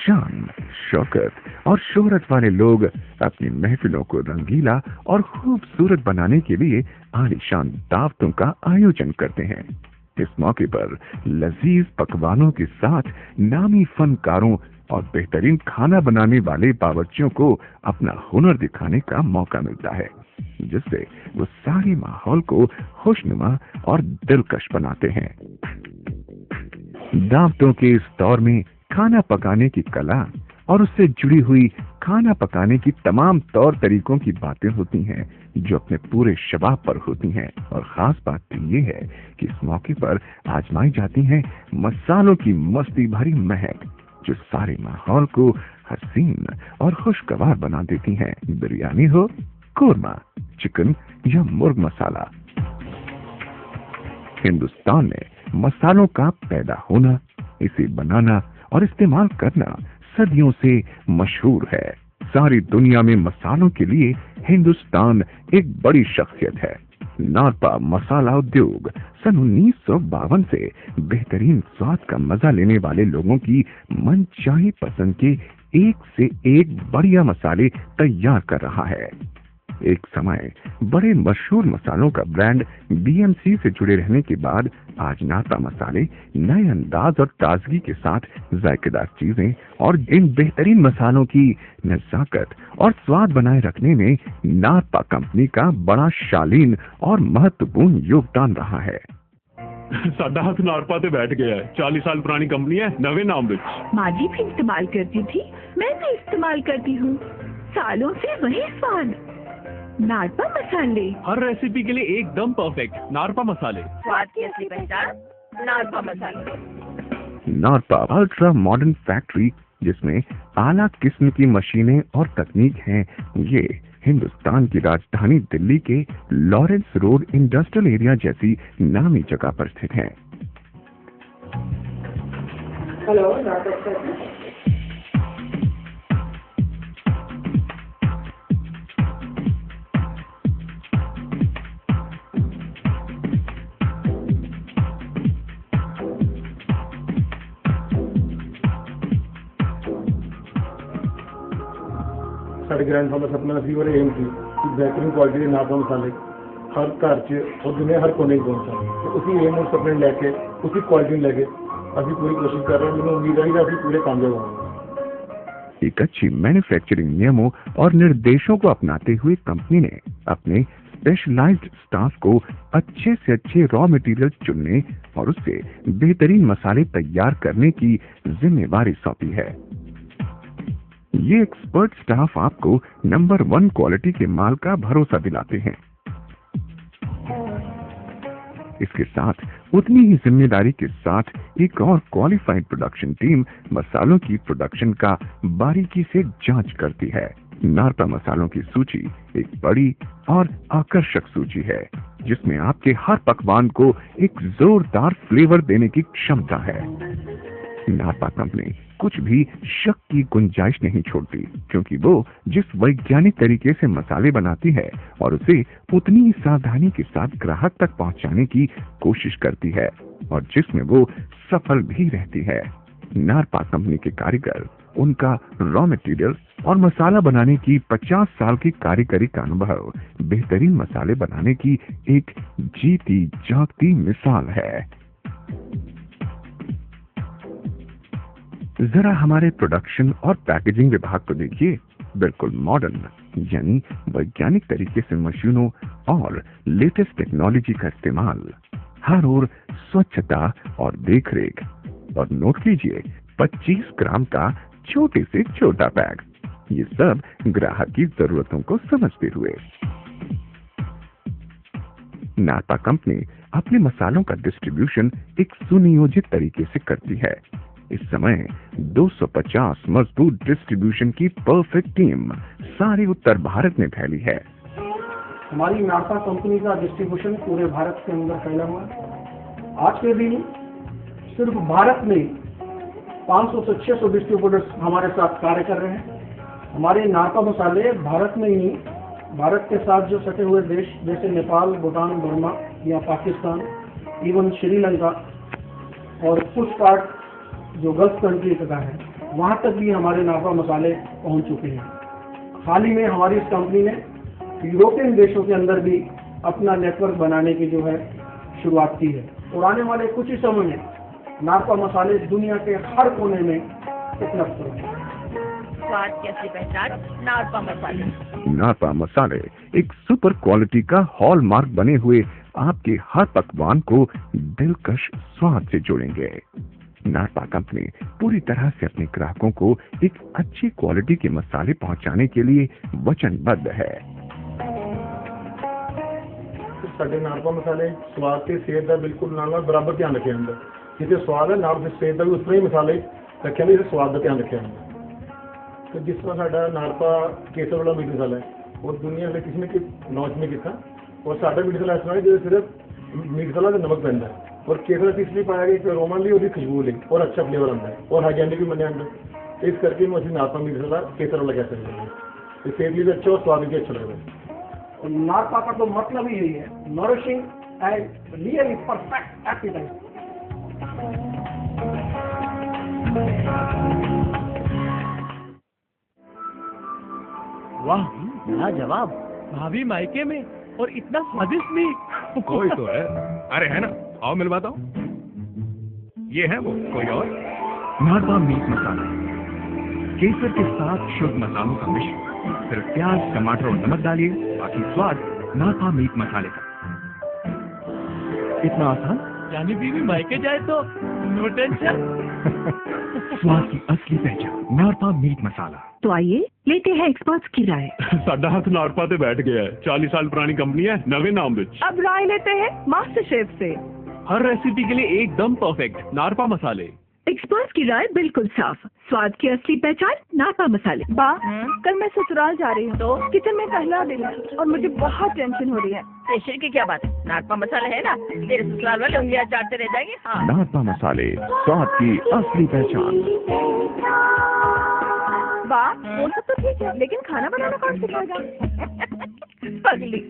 शान, शौकत और शोहरत वाले लोग अपनी महफिलों को रंगीला और खूबसूरत बनाने के लिए आलीशान दावतों का आयोजन करते हैं। इस मौके पर लजीज पकवानों के साथ नामी फनकारों और बेहतरीन खाना बनाने वाले बावर्चियों को अपना हुनर दिखाने का मौका मिलता है, जिससे वो सारे माहौल को खुशनुमा और दिलकश बनाते हैं। दावतों के इस दौर में खाना पकाने की कला और उससे जुड़ी हुई खाना पकाने की तमाम तौर तरीकों की बातें होती हैं, जो अपने पूरे शबाब पर होती हैं। और खास बात तो ये है कि इस मौके पर आजमाई जाती हैं मसालों की मस्ती भरी महक, जो सारे माहौल को हसीन और खुशगवार बना देती हैं। बिरयानी हो, कोरमा, चिकन या मुर्ग मसाला, हिंदुस्तान में मसालों का पैदा होना, इसे बनाना और इस्तेमाल करना सदियों से मशहूर है। सारी दुनिया में मसालों के लिए हिंदुस्तान एक बड़ी शख्सियत है। नारपा मसाला उद्योग सन 1952 से बेहतरीन स्वाद का मजा लेने वाले लोगों की मनचाही पसंद के एक से एक बढ़िया मसाले तैयार कर रहा है। एक समय बड़े मशहूर मसालों का ब्रांड बीएमसी से जुड़े रहने के बाद आज नारपा मसाले नए अंदाज और ताजगी के साथ जायकेदार चीजें और इन बेहतरीन मसालों की नजाकत और स्वाद बनाए रखने में नारपा कंपनी का बड़ा शालीन और महत्वपूर्ण योगदान रहा है। साडा हाथ नारपा ते बैठ गया है। 40 साल पुरानी कंपनी है, नवे नाम विच। माँ जी भी इस्तेमाल करती थी, मैं भी इस्तेमाल करती हूँ, सालों से वही स्वाद। नारपा मसाले, हर रेसिपी के लिए एकदम परफेक्ट। नारपा मसाले, स्वाद की असली पहचान, नारपा मसाले। नारपा अल्ट्रा मॉडर्न फैक्ट्री, जिसमें आला किस्म की मशीनें और तकनीक हैं, ये हिंदुस्तान की राजधानी दिल्ली के लॉरेंस रोड इंडस्ट्रियल एरिया जैसी नामी जगह पर स्थित है। हेलो, साढ़े ग्रैंड फादर सपना सी और एम की बेहतरीन क्वालिटी के नारपा मसाले हर घर च और दुनिया हर कोने पहुंचा, तो उसी एम और सपने लैके उसी क्वालिटी लैके अभी पूरी कोशिश कर रहे हैं। मैंने उम्मीद है कि अभी पूरे कामयाब होंगे। एक अच्छी मैन्युफैक्चरिंग नियमों और निर्देशों को अपनाते हुए कंपनी ने अपने स्पेशलाइज्ड स्टाफ को अच्छे से अच्छे रॉ मटेरियल चुनने और उससे बेहतरीन मसाले तैयार करने की जिम्मेवारी सौंपी है। ये एक्सपर्ट स्टाफ आपको नंबर 1 क्वालिटी के माल का भरोसा दिलाते हैं। इसके साथ उतनी ही जिम्मेदारी के साथ एक और क्वालिफाइड प्रोडक्शन टीम मसालों की प्रोडक्शन का बारीकी से जांच करती है। नारपा मसालों की सूची एक बड़ी और आकर्षक सूची है, जिसमें आपके हर पकवान को एक जोरदार फ्लेवर देने की क्षमता है। नारपा कंपनी कुछ भी शक की गुंजाइश नहीं छोड़ती, क्योंकि वो जिस वैज्ञानिक तरीके से मसाले बनाती है और उसे उतनी ही सावधानी के साथ ग्राहक तक पहुंचाने की कोशिश करती है, और जिसमें वो सफल भी रहती है। नारपा कंपनी के कारीगर उनका रॉ मटेरियल और मसाला बनाने की 50 साल की कारीगरी का अनुभव बेहतरीन मसाले बनाने की एक जीती जागती मिसाल है। जरा हमारे प्रोडक्शन और पैकेजिंग विभाग को देखिए। बिल्कुल मॉडर्न यानी वैज्ञानिक तरीके से मशीनों और लेटेस्ट टेक्नोलॉजी का इस्तेमाल, हर ओर स्वच्छता और देखरेख। और नोट कीजिए 25 ग्राम का छोटे से छोटा बैग, ये सब ग्राहक की जरूरतों को समझते हुए। नारपा कंपनी अपने मसालों का डिस्ट्रीब्यूशन एक सुनियोजित तरीके से करती है। इस समय 250 मजबूत डिस्ट्रीब्यूशन की परफेक्ट टीम सारे उत्तर भारत में फैली है। हमारी नारपा कंपनी का डिस्ट्रीब्यूशन पूरे भारत के अंदर फैला हुआ है। आज के दिन सिर्फ भारत में 500 से 600 डिस्ट्रीब्यूटर्स हमारे साथ कार्य कर रहे हैं। हमारे नारपा मसाले भारत में ही भारत के साथ जो सटे हुए देश जैसे नेपाल, भूटान, बर्मा या पाकिस्तान, इवन श्रीलंका और कुछ पार्ट जो गल्फ कंट्री का है, वहाँ तक भी हमारे नारपा मसाले पहुँच चुके हैं। हाल ही में हमारी इस कंपनी ने यूरोपियन देशों के अंदर भी अपना नेटवर्क बनाने की जो है शुरुआत की है और आने वाले कुछ ही समय में नारपा मसाले दुनिया के हर कोने में उपलब्ध होंगे। स्वाद की असली पहचान नारपा मसाले। नारपा मसाले एक सुपर क्वालिटी का हॉलमार्क बने हुए आपके हर पकवान को दिलकश स्वाद से जोड़ेंगे। नारपा कंपनी पूरी तरह से अपने ग्राहकों को एक अच्छी क्वालिटी के मसाले पहुंचाने के लिए वचनबद्ध है। ਸਾਡੇ ਨਾਰਪਾ ਮਸਾਲੇ ਸਵਾਦ ਤੇ ਸਿਹਤ ਦਾ ਬਿਲਕੁਲ ਨਾਲ ਬਰਾਬਰ ਧਿਆਨ ਰੱਖਿਆ ਜਾਂਦਾ। ਜਿੱਥੇ ਸਵਾਦ ਹੈ ਨਾਲ ਸਿਹਤ ਦਾ ਵੀ ਉਸ ਤਰ੍ਹਾਂ ਹੀ ਮਸਾਲੇ ਰੱਖਿਆ ਜਾਂਦੇ, ਸਵਾਦ ਦਾ ਧਿਆਨ ਰੱਖਿਆ ਜਾਂਦਾ। ਤੇ ਜਿਸ ਤਰ੍ਹਾਂ ਸਾਡਾ ਨਾਰਪਾ ਕੇਸਰ ਵਾਲਾ ਮੀਟ ਮਸਾਲਾ ਹੈ ਉਹ ਦੁਨੀਆ ਦੇ ਕਿਸੇ ਨੇ ਲਾਂਚ ਨਹੀਂ ਕੀਤਾ ਔਰ ਸਾਡਾ ਮੀਟ ਮਸਾਲਾ ਇਸ ਤਰ੍ਹਾਂ ਜਿਹਦੇ ਸਿਰਫ ਮੀਟ ਮਸਾਲਾ ਤੇ ਨਮਕ ਪੈਂਦਾ ਔਰ ਕੇਸਰ ਇਸ ਲਈ ਪਾਇਆ ਗਿਆ ਕਿ ਅਰੋਮਾ ਲਈ ਉਹਦੀ ਖੁਸ਼ਬੂ ਲਈ ਔਰ ਅੱਛਾ ਫਲੇਵਰ ਆਉਂਦਾ ਹੈ ਔਰ ਹਾਈਜੈਨਿਕ ਵੀ ਮੰਨਿਆ ਜਾਂਦਾ। ਇਸ ਕਰਕੇ ਇਹਨੂੰ ਅਸੀਂ ਨਾਰਪਾ ਮੀਟ ਮਸਾਲਾ ਕੇਸਰ ਵਾਲਾ ਕਹਿ ਸਕਦੇ ਹਾਂ। ਤੇ ਸਿਹਤ ਲਈ ਵੀ ਅੱਛਾ ਔਰ ਸਵਾਦ ਵੀ ਅੱਛਾ ਲੱਗਦਾ ਹੈ। नारपा का तो मतलब ही यही है, nourishing and really perfect appetite. वाह, लाजवाब। भाभी मायके में और इतना स्वादिष्ट भी। कोई तो है। अरे है ना, आओ मिलवाता हूँ। ये है वो, कोई और? नारपा मीट मसाला केसर के साथ शुद्ध मसालों का मिश्रण। सिर्फ प्याज, टमाटर और नमक डालिए, बाकी स्वाद नारपा मीट मसाले का। इतना आसान। यानी बीवी मायके जाए तो नो टेंशन। स्वाद की असली पहचान नारपा मीट मसाला। तो आइए लेते हैं एक्सपर्ट्स की राय। ਸਾਡਾ ਹੱਥ ਨਾਰਪਾ ਤੇ ਬੈਠ ਗਿਆ ਹੈ। 40 साल पुरानी कंपनी है, नवे नाम विच। अब राय लेते हैं मास्टर शेफ से। हर रेसिपी के लिए एकदम परफेक्ट नारपा मसाले। एक्सपर्ट्स की राय बिल्कुल साफ, स्वाद की असली पहचान नारपा मसाले। कल मैं ससुराल जा रही हूँ तो किचन में पहला दिन है और मुझे बहुत टेंशन हो रही है। टेंशन की क्या बात है, नारपा मसाला है ना, तेरे ससुराल वाले उंगलियां चाटते रह जाएंगे। हाँ, नारपा मसाले स्वाद की असली पहचान। वो सब तो ठीक है, लेकिन खाना बनाना कौन सिखाएगा? पगली।